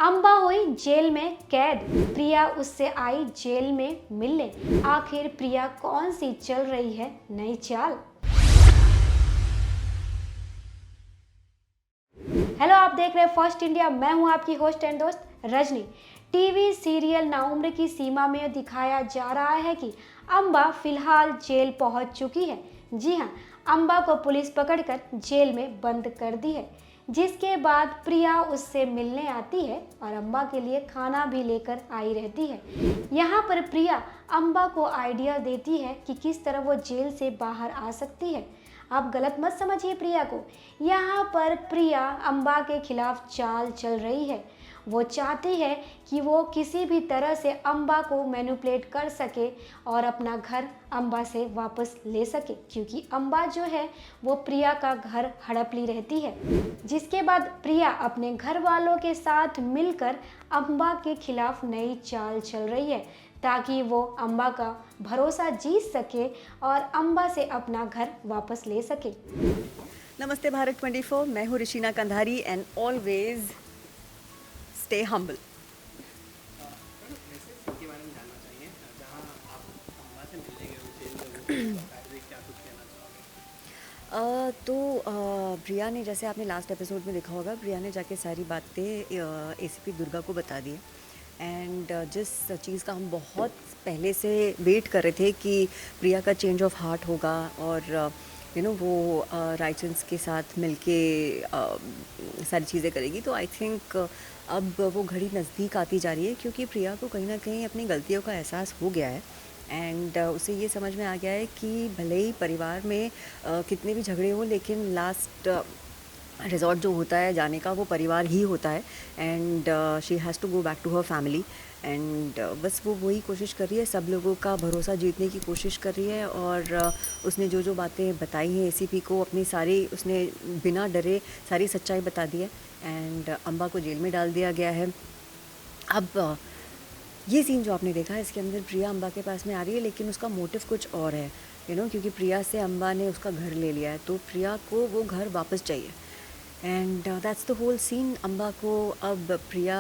अम्बा हुई जेल में कैद, प्रिया उससे आई जेल में मिलने। आखिर प्रिया कौन सी चल रही है नई चाल। हेलो, आप देख रहे हैं फर्स्ट इंडिया। मैं हूं आपकी होस्ट एंड दोस्त रजनी। टीवी सीरियल नाउम्र की सीमा में दिखाया जा रहा है कि अम्बा फिलहाल जेल पहुंच चुकी है। जी हां, अम्बा को पुलिस पकड़कर जेल में बंद कर दी है, जिसके बाद प्रिया उससे मिलने आती है और अम्बा के लिए खाना भी लेकर आई रहती है। यहाँ पर प्रिया अम्बा को आइडिया देती है कि किस तरह वो जेल से बाहर आ सकती है। आप गलत मत समझिए प्रिया को। यहाँ पर प्रिया अम्बा के खिलाफ चाल चल रही है। वो चाहती है कि वो किसी भी तरह से अम्बा को मैनिपुलेट कर सके और अपना घर अम्बा से वापस ले सके, क्योंकि अम्बा जो है वो प्रिया का घर हड़प ली रहती है। जिसके बाद प्रिया अपने घर वालों के साथ मिलकर अम्बा के खिलाफ नई चाल चल रही है, ताकि वो अम्बा का भरोसा जीत सके और अम्बा से अपना घर वापस ले सके। नमस्ते भारत 24, मैं हूँ Rishina Kandhari and always stay humble. Priya ने, जैसे आपने लास्ट एपिसोड में देखा होगा, प्रिया ने जाके सारी बातें एसीपी दुर्गा को बता दी है। एंड जिस चीज़ का हम बहुत पहले से वेट कर रहे थे कि प्रिया का चेंज ऑफ हार्ट होगा और वो राइचन्स के साथ मिलके सारी चीज़ें करेगी, तो आई थिंक अब वो घड़ी नज़दीक आती जा रही है, क्योंकि प्रिया को कहीं ना कहीं अपनी गलतियों का एहसास हो गया है। एंड उसे ये समझ में आ गया है कि भले ही परिवार में कितने भी झगड़े हो, लेकिन लास्ट रिजॉर्ट जो होता है जाने का, वो परिवार ही होता है। And she has to go back to her family. And बस वो वही कोशिश कर रही है, सब लोगों का भरोसा जीतने की कोशिश कर रही है। और उसने जो जो बातें बताई हैं एसीपी को, अपनी सारी, उसने बिना डरे सारी सच्चाई बता दी है। एंड अम्बा को जेल में डाल दिया गया है। अब ये सीन जो आपने देखा है, इसके अंदर प्रिया अम्बा के पास में आ रही है, लेकिन उसका मोटिव कुछ और है, क्योंकि प्रिया से अम्बा ने उसका घर ले लिया है, तो प्रिया को वो घर वापस चाहिए। And that's the whole scene. अब प्रिया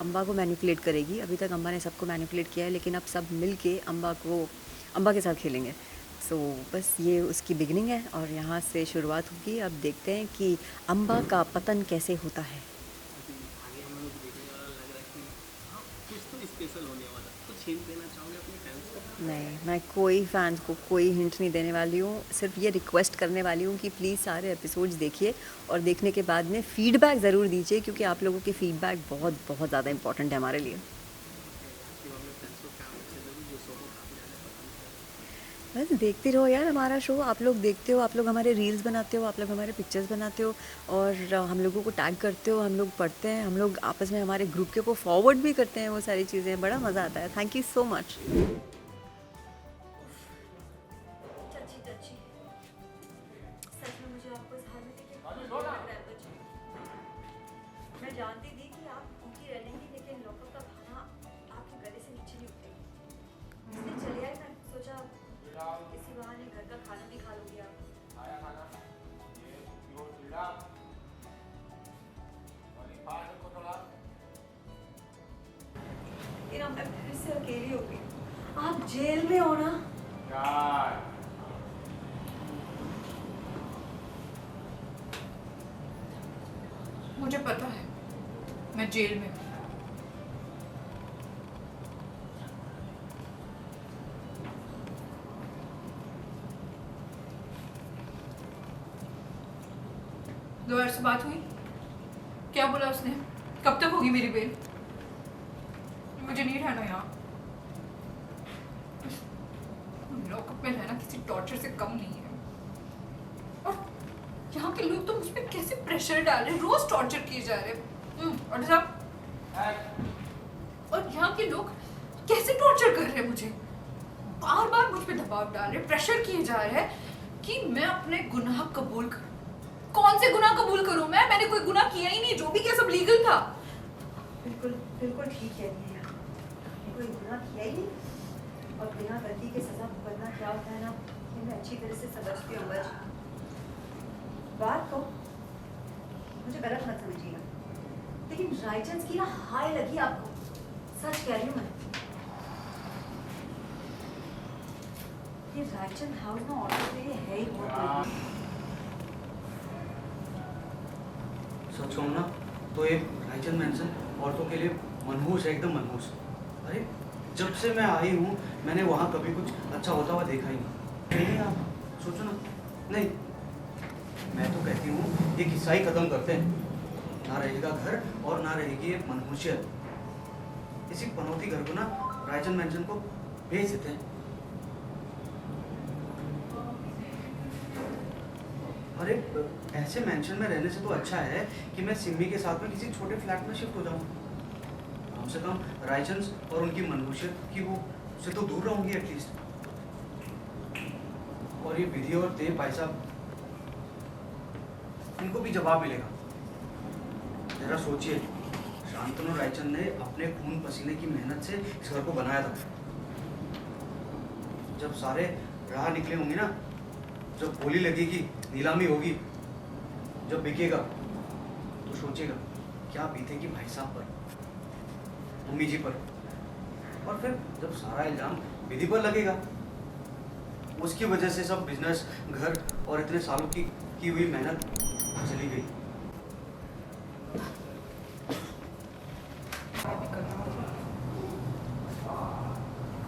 अम्बा को मैनिपुलेट करेगी। अभी तक अम्बा ने सबको मैनिपुलेट किया है, लेकिन अब सब मिल के अम्बा के साथ खेलेंगे। सो बस ये उसकी बिगनिंग है और यहाँ से शुरुआत होगी। अब देखते हैं कि अम्बा का पतन कैसे होता है। नहीं, मैं कोई फैंस को कोई हिंट नहीं देने वाली हूँ। सिर्फ ये रिक्वेस्ट करने वाली हूँ कि प्लीज़ सारे एपिसोड्स देखिए और देखने के बाद में फ़ीडबैक ज़रूर दीजिए, क्योंकि आप लोगों के फ़ीडबैक बहुत बहुत ज़्यादा इंपॉर्टेंट है हमारे लिए। बस देखते रहो यार हमारा शो। आप लोग देखते हो, आप लोग हमारे रील्स बनाते हो, आप लोग हमारे पिक्चर्स बनाते हो और हम लोगों को टैग करते हो, हम लोग पढ़ते हैं, हम लोग आपस में हमारे ग्रुप के को फॉरवर्ड भी करते हैं। वो सारी चीज़ें बड़ा मज़ा आता है। Thank you so much. मैं जानती थी कि आप भूखी रह लेंगी, लेकिन लॉकअप का खाना आपके गले से नीचे नहीं उतरेगा, इसलिए चले आए। मैं सोचा किसी बहाने घर का खाना भी खा लोगी आप। लेकिन अब मैं फिर से अकेली हो गई। आप जेल में हो ना? मुझे पता है मैं जेल में हूँ। लॉयर से बात हुई? क्या बोला उसने? कब तक होगी मेरी बेल? मुझे नहीं रहना यहाँ। लॉकअप में रहना किसी टॉर्चर से कम नहीं है। और यहाँ के लोग तो मुझ पे कैसे प्रेशर डाल रहे हैं, रोज टॉर्चर किए जा रहे हैं। और यहाँ के लोग कैसे टॉर्चर कर रहे हैं मुझे, बार बार मुझ पे दबाव डाल रहे हैं, प्रेशर किए जा रहे हैं कि मैं अपने गुनाह कबूल करूं। कौन से गुनाह कबूल करूं? मैंने कोई गुनाह किया ही नहीं, जो भी किया सब लीगल था। बिल्कुल बिल्कुल ठीक है, कोई गुनाह किया ही नहीं और बिना गलती के सजा भुगतना क्या होता है ना, ये मैं अच्छी तरह से समझती हूँ। बात को मुझे गलत मत समझिएगा, लेकिन रायचंद की ना हाय लगी आपको, सच कह रही हूँ मैं। ये रायचंद हाउस ना ऑर्डर के लिए है ही बहुत बड़ी। सच कहूँ ना तो ये रायचंद मेंशन औरतों के लिए मनहूस है, एकदम मनहूस। अरे जब से मैं आई हूँ मैंने वहाँ कभी कुछ अच्छा होता हुआ देखा ही नहीं। नहीं आप सोचो ना, नहीं मैं तो कहती हूँ ये किस्सा ही खत्म करते हैं, ना रहेगा घर और ना रहेगी ये मनहूसियत। इसी पनौती घर को ना रायचंद मेंशन को भेज देते हैं। अरे ऐसे मेंशन में रहने से तो अच्छा है कि मैं सिमी के साथ में किसी छोटे फ्लैट में शिफ्ट हो जाऊँ। कम से कम रायचंद और उनकी मनहूसियत की वो से तो दूर रहूंगी एटलीस्ट। और ये विधि और देव भाई साहब, इनको भी जवाब मिलेगा। जरा सोचिए, शांतनु और रायचंद ने अपने खून पसीने की मेहनत से इस घर को बनाया था। जब सारे राह निकले होंगे ना, जब बोली लगेगी, नीलामी होगी, जब बिकेगा, तो सोचेगा क्या बीतेगी भाई साहब पर, मम्मी जी पर। और फिर जब सारा इल्जाम विधि पर लगेगा, उसकी वजह से सब बिजनेस, घर और इतने सालों की हुई मेहनत चली गई।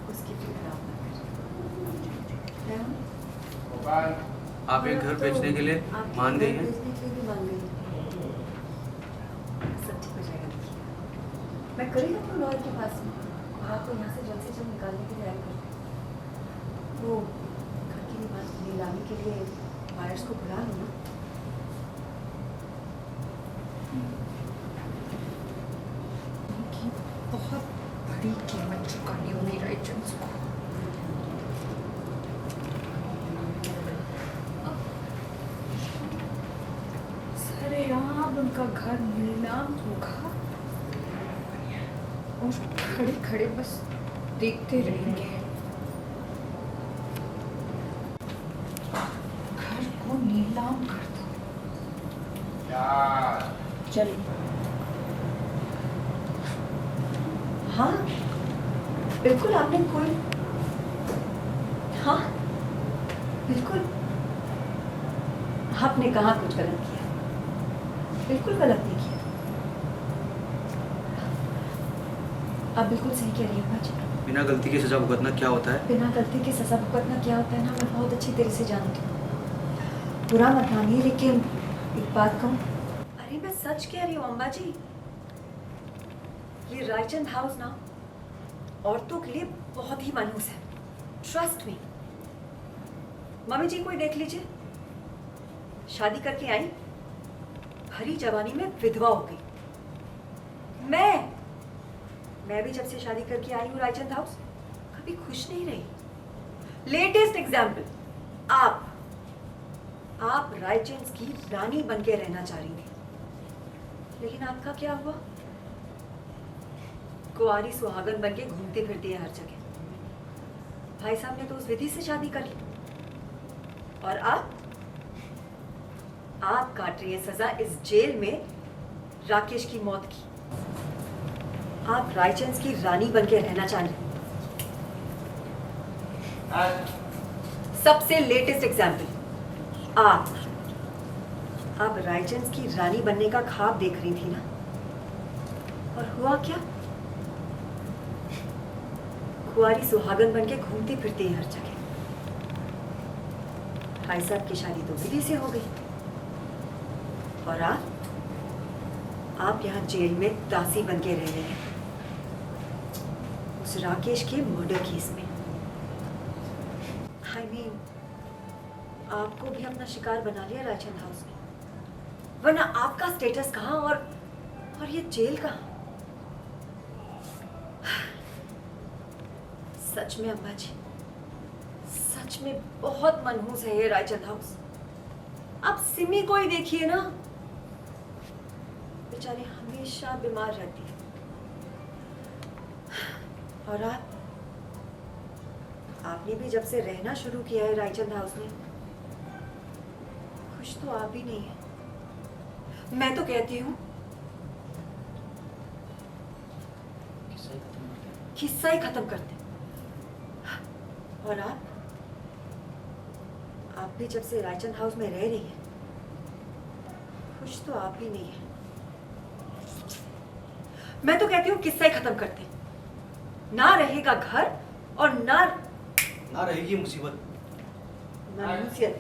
उसकी फिक्र आप ना करें। आप एक घर बेचने के लिए मान गई हैं? बेचने के लिए भी मान गई। सब ठीक हो जाएगा, देखिए। मैं करी ना तो लॉयर के पास में, और आपको यहाँ से जल्द निकालने की तैयारी करती। वो घर की नीलामी के लिए बायर्स को बुला लो ना। उनकी बहुत बड़ी कीमत चुकानी होगी रायचंद को। सरेआम उनका घर नीलाम होगा और खड़े खड़े बस देखते रहेंगे। घर को नीलाम कर दो। चलिए। हाँ बिल्कुल, आपने कोई, हाँ बिल्कुल, आपने कहा कुछ गलत किया? बिल्कुल गलत नहीं किया। आप बिल्कुल सही कह रही हैं जी। बिना गलती की सजा भुगतना क्या होता है? बिना गलती की सजा भुगतना क्या होता है ना, मैं बहुत अच्छी तरह से जानती हूँ। बुरा मत मानिए, लेकिन एक बात कहूँ। अरे मैं सच कह रही हूँ अम्बा जी, ये रायचंद हाउस ना औरतों के लिए बहुत ही मनहूस है। Trust me. मम्मी जी को ही देख लीजिए, शादी करके आई, भरी जवानी में विधवा हो गई। मैं भी जब से शादी करके आई हूँ रायचंद हाउस, कभी खुश नहीं रही। लेटेस्ट एग्जाम्पल, आप रायचंद की रानी बन के रहना चाह रही थी, लेकिन आपका क्या हुआ? कुंवारी सुहागन बन के घूमती फिरती है हर जगह। भाई साहब ने तो उस विधि से शादी कर ली, और आप काट रही है सजा इस जेल में राकेश की मौत की। आप रायचंद की रानी बन के रहना चाह रहे। सबसे लेटेस्ट एग्जाम्पल, आप रायचंद की रानी बनने का ख्वाब देख रही थी ना, और हुआ क्या? कुंवारी सुहागन बन के घूमती फिरती है हर जगह। भाई साहब की शादी तो विधि से हो गई, और आप यहाँ जेल में दासी बन के रह रहे हैं उस राकेश के मर्डर केस में। I mean, आपको भी अपना शिकार बना लिया रायचंद हाउस में, वरना आपका स्टेटस कहाँ और ये जेल कहाँ? सच में अम्बा जी, सच में बहुत मनहूस है ये रायचंद हाउस। आप सिमी को ही देखिए ना, बेचारी हमेशा बीमार रहती है, और आपने भी जब से रहना शुरू किया है रायचंद हाउस में, खुश तो आप भी नहीं है। मैं तो कहती हूँ किस्सा ही खत्म कर दे। और आप भी जब से रायचंद हाउस में रह रही हैं, खुश तो आप भी नहीं है। मैं तो कहती हूँ किस्सा ही खत्म कर दे। ना रहेगा घर और ना रहेगी मुसीबत। मनहूसियत।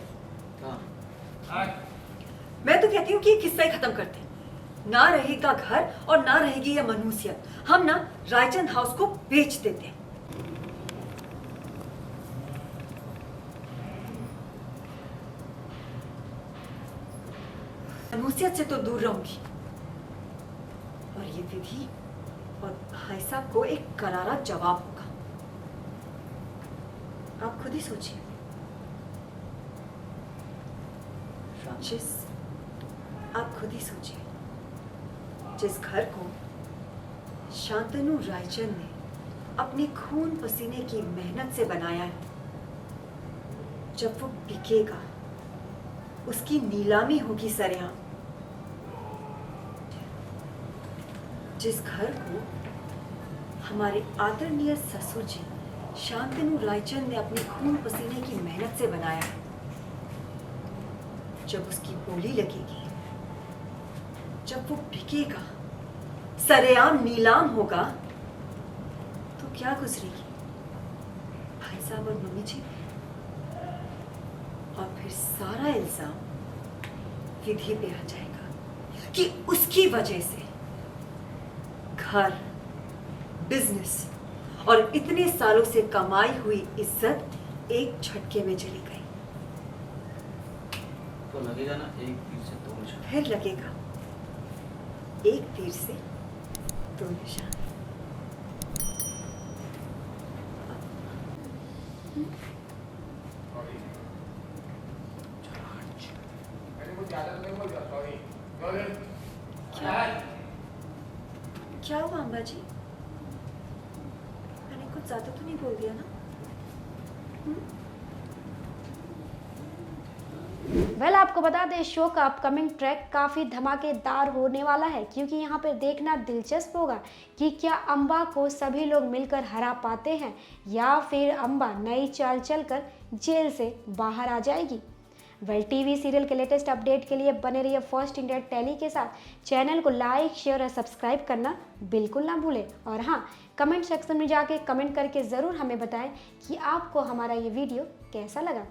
हाँ, मैं तो कहती हूँ कि ये किस्सा ही खत्म कर दे। ना रहेगा घर और ना रहेगी ये मनहूसियत। हम ना रायचंद हाउस को बेच देते हैं। मनहूसियत से तो दूर रहूंगी, और ये विधि और भाई साहब को एक करारा जवाब होगा। आप खुद ही सोचिए। फ्रांसिस, आप खुद ही सोचिए, जिस घर को शांतनु रायचंद ने अपने खून पसीने की मेहनत से बनाया है, जब वो बिकेगा, उसकी नीलामी होगी सरेआम। जिस घर को हमारे आदरणीय ससुर जी शांतनु रायचंद ने अपने खून पसीने की मेहनत से बनाया है, जब उसकी बोली लगेगी, जब वो बिकेगा, सरेआम नीलाम होगा, तो क्या गुजरेगी भाई साहब और मम्मी जी। और फिर सारा इल्जाम विधि पे आ जाएगा कि उसकी वजह से घर, बिजनेस और इतने सालों से कमाई हुई इज्जत एक झटके में चली गई। तो लगेगा ना एक तीर से दो निशान। फिर लगेगा एक तीर से दो निशान। क्या हुआ अम्बा जी? मैंने कुछ ज्यादा तो नहीं बोल दिया ना? वेल आपको बता दें शो का अपकमिंग ट्रैक काफ़ी धमाकेदार होने वाला है, क्योंकि यहाँ पर देखना दिलचस्प होगा कि क्या अम्बा को सभी लोग मिलकर हरा पाते हैं या फिर अम्बा नई चाल चलकर जेल से बाहर आ जाएगी। वेल टीवी सीरियल के लेटेस्ट अपडेट के लिए बने रहिए फर्स्ट इंडिया टेली के साथ। चैनल को लाइक, शेयर और सब्सक्राइब करना बिल्कुल ना भूलें। और हाँ, कमेंट सेक्शन में जाके कमेंट करके ज़रूर हमें बताएं कि आपको हमारा ये वीडियो कैसा लगा।